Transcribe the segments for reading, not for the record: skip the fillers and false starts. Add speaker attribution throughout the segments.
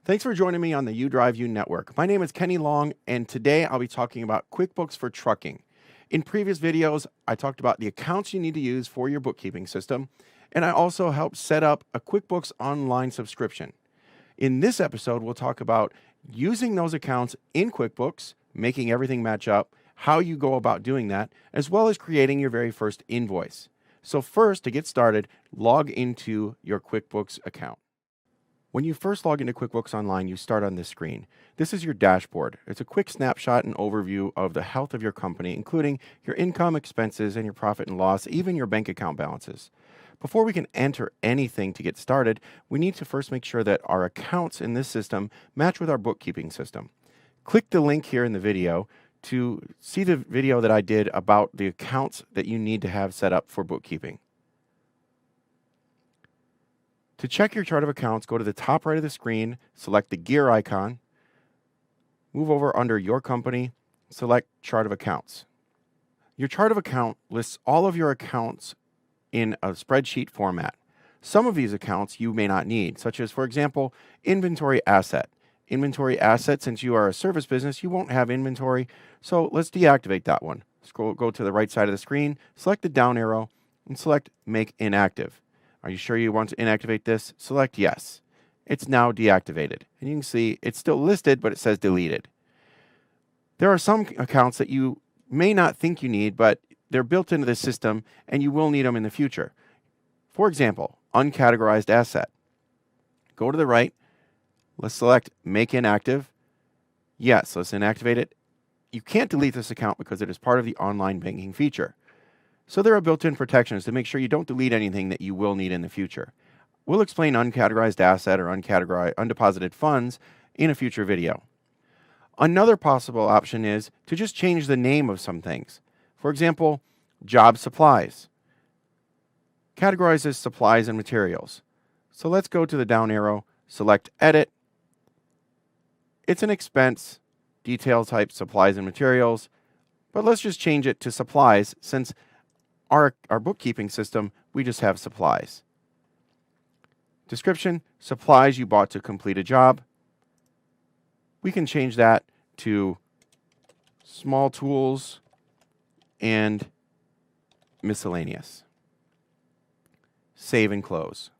Speaker 1: Thanks for joining me on the You Drive You Network. My name is Kenny Long, and today I'll be talking about QuickBooks for trucking. In previous videos, I talked about the accounts you need to use for your bookkeeping system, and I also helped set up a QuickBooks online subscription. In this episode, we'll talk about using those accounts in QuickBooks, making everything match up, how you go about doing that, as well as creating your very first invoice. So first, to get started, log into your QuickBooks account. When you first log into QuickBooks Online, you start on this screen. This is your dashboard. It's a quick snapshot and overview of the health of your company, including your income, expenses, and your profit and loss, even your bank account balances. Before we can enter anything to get started, we need to first make sure that our accounts in this system match with our bookkeeping system. Click the link here in the video to see the video that I did about the accounts that you need to have set up for bookkeeping. To check your chart of accounts, go to the top right of the screen, select the gear icon, move over under your company, select chart of accounts. Your chart of account lists all of your accounts in a spreadsheet format. Some of these accounts you may not need, such as, for example, inventory asset. Inventory asset, since you are a service business, you won't have inventory, so let's deactivate that one. Go to the right side of the screen, select the down arrow, and select Make Inactive. Are you sure you want to inactivate this? Select Yes. It's now deactivated. And you can see it's still listed, but it says deleted. There are some accounts that you may not think you need, but they're built into the system and you will need them in the future. For example, uncategorized asset. Go to the right. Let's select Make Inactive. Yes, let's inactivate it. You can't delete this account because it is part of the online banking feature. So there are built-in protections to make sure you don't delete anything that you will need in the future. We'll explain uncategorized asset or undeposited funds in a future video. Another possible option is to just change the name of some things. For example, job supplies. Categorize as supplies and materials. So let's go to the down arrow, select Edit. It's an expense, detail type supplies and materials, but let's just change it to supplies since our bookkeeping system, we just have supplies. Description, supplies you bought to complete a job. We can change that to small tools and miscellaneous. Save and close.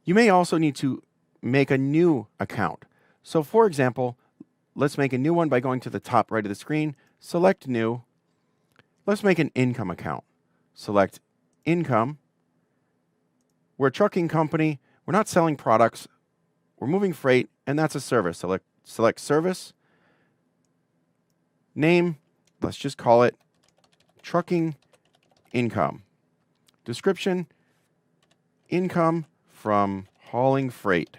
Speaker 1: You may also need to make a new account. So for example, let's make a new one by going to the top right of the screen, select New. Let's make an income account. Select Income. We're a trucking company. We're not selling products. We're moving freight, and that's a service. Select Service. Name, let's just call it Trucking Income. Description, income from hauling freight.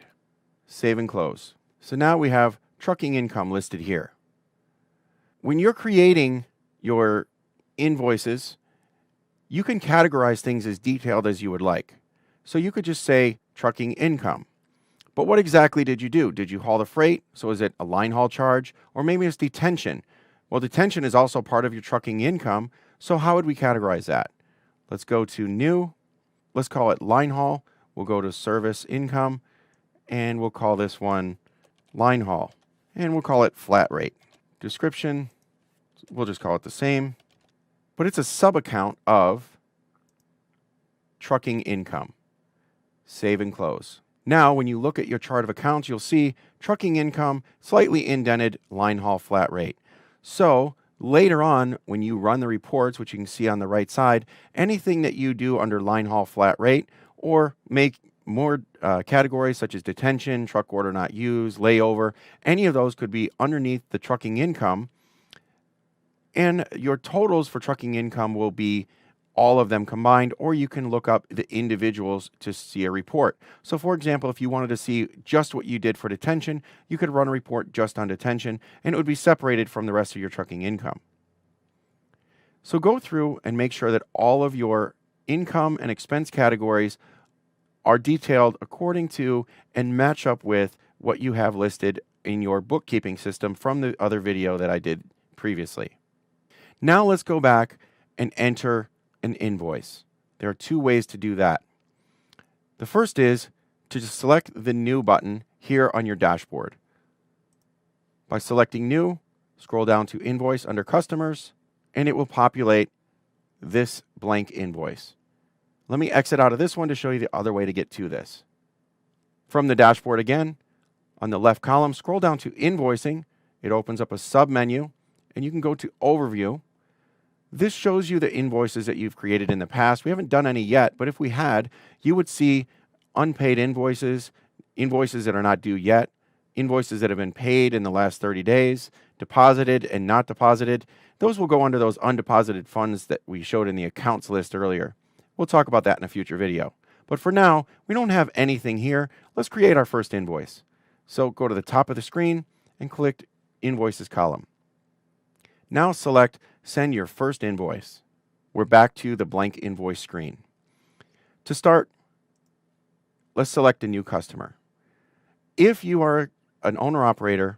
Speaker 1: Save and close. So now we have trucking income listed here. When you're creating your invoices, you can categorize things as detailed as you would like. So you could just say trucking income. But what exactly did you do? Did you haul the freight? So is it a line haul charge? Or maybe it's detention. Well, detention is also part of your trucking income. So how would we categorize that? Let's go to New. Let's call it line haul. We'll go to service income. And we'll call this one line haul. And we'll call it flat rate. Description, we'll just call it the same. But it's a sub-account of trucking income. Save and close. Now, when you look at your chart of accounts, you'll see trucking income, slightly indented, line haul flat rate. So later on, when you run the reports, which you can see on the right side, anything that you do under line haul flat rate or make more categories such as detention, truck order not used, layover, any of those could be underneath the trucking income. And your totals for trucking income will be all of them combined, or you can look up the individuals to see a report. So for example, if you wanted to see just what you did for detention, you could run a report just on detention, and it would be separated from the rest of your trucking income. So go through and make sure that all of your income and expense categories are detailed according to and match up with what you have listed in your bookkeeping system from the other video that I did previously. Now let's go back and enter an invoice. There are two ways to do that. The first is to just select the New button here on your dashboard. By selecting New, scroll down to Invoice under Customers, and it will populate this blank invoice. Let me exit out of this one to show you the other way to get to this. From the dashboard again, on the left column, scroll down to Invoicing. It opens up a sub-menu, and you can go to Overview. This shows you the invoices that you've created in the past. We haven't done any yet, but if we had, you would see unpaid invoices, invoices that are not due yet, invoices that have been paid in the last 30 days, deposited and not deposited. Those will go under those undeposited funds that we showed in the accounts list earlier. We'll talk about that in a future video. But for now, we don't have anything here. Let's create our first invoice. So go to the top of the screen and click Invoices column. Now select Send your first invoice. We're back to the blank invoice screen. To start, let's select a new customer. If you are an owner-operator,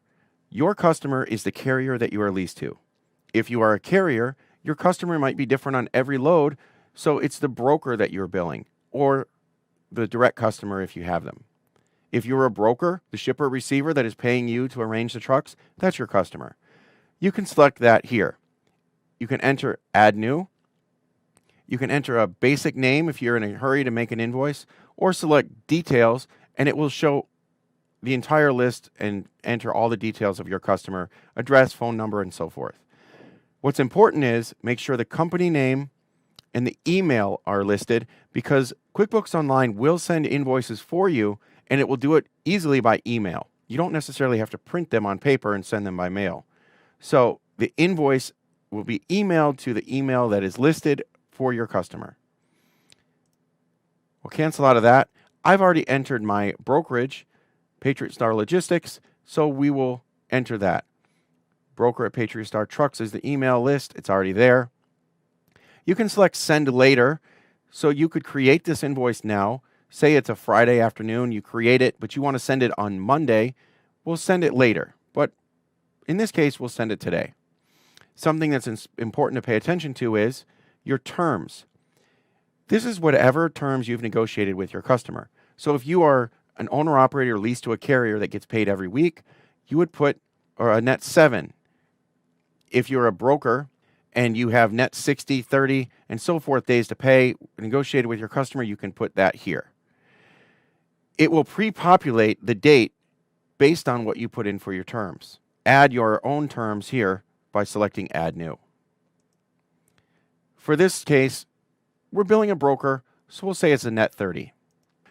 Speaker 1: your customer is the carrier that you are leased to. If you are a carrier, your customer might be different on every load, so it's the broker that you're billing, or the direct customer if you have them. If you're a broker, the shipper-receiver that is paying you to arrange the trucks, that's your customer. You can select that here. You can enter Add New. You can enter a basic name if you're in a hurry to make an invoice, or select Details, and it will show the entire list and enter all the details of your customer, address, phone number, and so forth. What's important is make sure the company name and the email are listed, because QuickBooks Online will send invoices for you, and it will do it easily by email. You don't necessarily have to print them on paper and send them by mail. So the invoice will be emailed to the email that is listed for your customer. We'll cancel out of that. I've already entered my brokerage, Patriot Star Logistics, so we will enter that. Broker at Patriot Star Trucks is the email list. It's already there. You can select Send Later, so you could create this invoice now. Say it's a Friday afternoon, you create it, but you want to send it on Monday. We'll send it later, but in this case, we'll send it today. Something that's important to pay attention to is your terms. This is whatever terms you've negotiated with your customer. So if you are an owner-operator leased to a carrier that gets paid every week, you would put a net 7. If you're a broker and you have net 60, 30, and so forth days to pay negotiated with your customer, you can put that here. It will pre-populate the date based on what you put in for your terms. Add your own terms here by selecting Add New. For this case, we're billing a broker, so we'll say it's a net 30.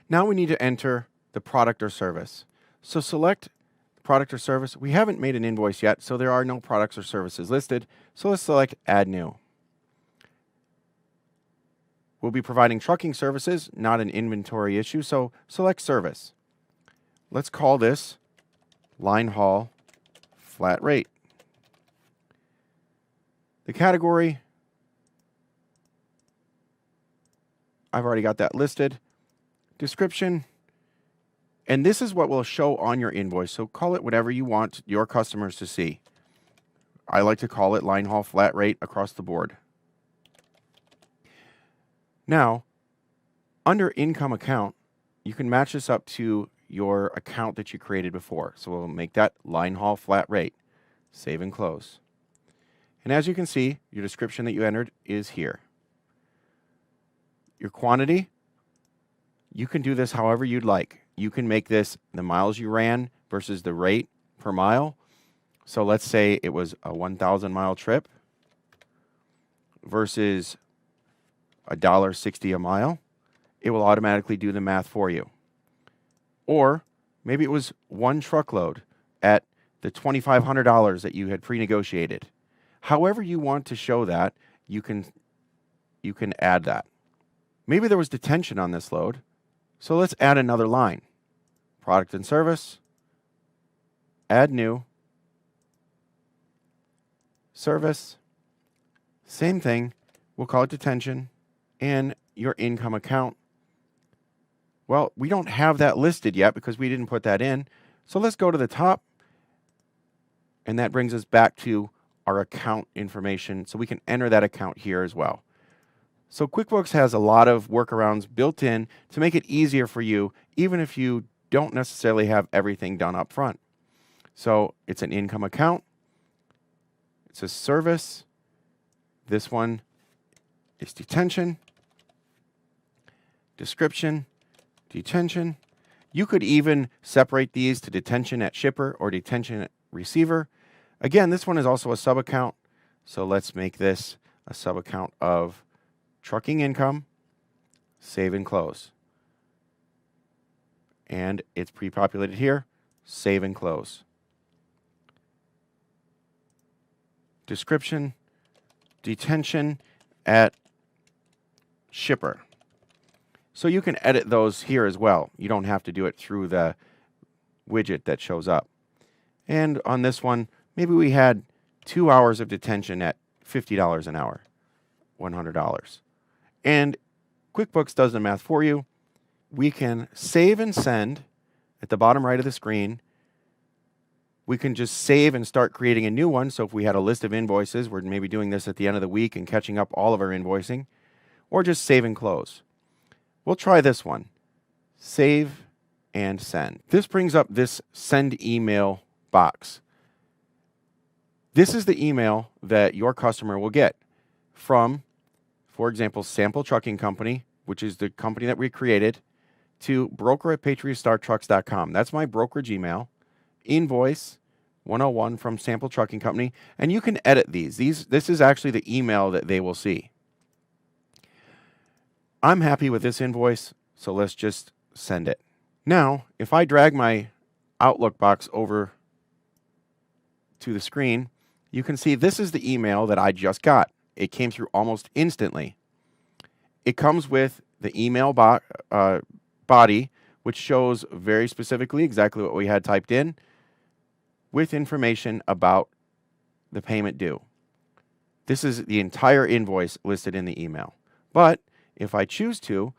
Speaker 1: Now we need to enter the product or service. So select product or service. We haven't made an invoice yet, so there are no products or services listed. So let's select Add New. We'll be providing trucking services, not an inventory issue, so select Service. Let's call this Line Haul Flat Rate. The category, I've already got that listed. Description, and this is what will show on your invoice, so call it whatever you want your customers to see. I like to call it Line Haul Flat Rate across the board. Now, under Income Account, you can match this up to your account that you created before. So we'll make that Line Haul Flat Rate. Save and close. And as you can see, your description that you entered is here. Your quantity, you can do this however you'd like. You can make this the miles you ran versus the rate per mile. So let's say it was a 1,000 mile trip versus $1.60 a mile. It will automatically do the math for you. Or maybe it was one truckload at the $2,500 that you had pre-negotiated. However you want to show that, you can add that. Maybe there was detention on this load, so let's add another line. Product and service, add new, service, same thing, we'll call it detention, and your income account. Well, we don't have that listed yet because we didn't put that in, so let's go to the top, and that brings us back to our account information, so we can enter that account here as well. So QuickBooks has a lot of workarounds built in to make it easier for you, even if you don't necessarily have everything done up front. So it's an income account. It's a service. This one is detention. Description, detention. You could even separate these to detention at shipper or detention at receiver. Again, this one is also a sub-account. So let's make this a sub-account of trucking income, save and close. And it's pre-populated here, save and close. Description, detention at shipper. So you can edit those here as well. You don't have to do it through the widget that shows up. And on this one, maybe we had 2 hours of detention at $50 an hour, $100. And QuickBooks does the math for you. We can save and send at the bottom right of the screen. We can just save and start creating a new one. So if we had a list of invoices, we're maybe doing this at the end of the week and catching up all of our invoicing, or just save and close. We'll try this one, save and send. This brings up this send email box. This is the email that your customer will get from, for example, Sample Trucking Company, which is the company that we created, to broker@patriotstartrucks.com. That's my brokerage email. Invoice 101 from Sample Trucking Company, and you can edit these. This is actually the email that they will see. I'm happy with this invoice, so let's just send it. Now, if I drag my Outlook box over to the screen, you can see this is the email that I just got. It came through almost instantly. It comes with the email body, which shows very specifically exactly what we had typed in, with information about the payment due. This is the entire invoice listed in the email. But if I choose to,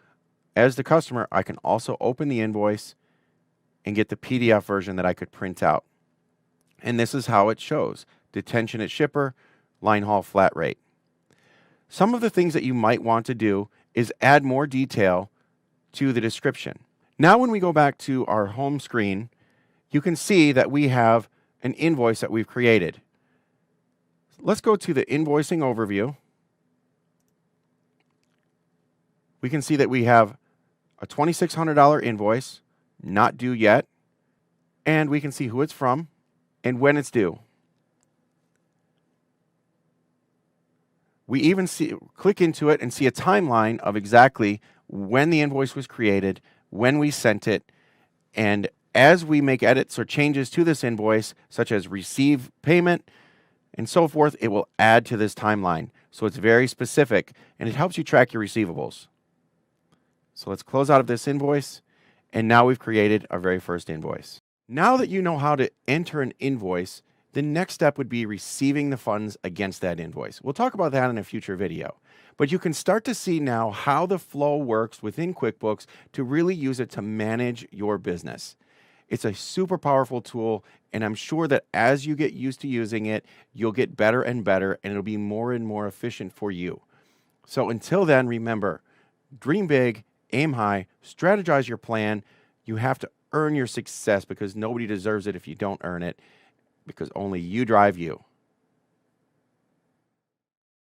Speaker 1: as the customer, I can also open the invoice and get the PDF version that I could print out. And this is how it shows. Detention at shipper, line haul flat rate. Some of the things that you might want to do is add more detail to the description. Now when we go back to our home screen, you can see that we have an invoice that we've created. Let's go to the invoicing overview. We can see that we have a $2,600 invoice, not due yet, and we can see who it's from and when it's due. We even click into it and see a timeline of exactly when the invoice was created, when we sent it, and as we make edits or changes to this invoice, such as receive payment and so forth, it will add to this timeline. So it's very specific, and it helps you track your receivables. So let's close out of this invoice, and now we've created our very first invoice. Now that you know how to enter an invoice, the next step would be receiving the funds against that invoice. We'll talk about that in a future video. But you can start to see now how the flow works within QuickBooks to really use it to manage your business. It's a super powerful tool, and I'm sure that as you get used to using it, you'll get better and better, and it'll be more and more efficient for you. So until then, remember, dream big, aim high, strategize your plan. You have to earn your success because nobody deserves it if you don't earn it, because only you drive you.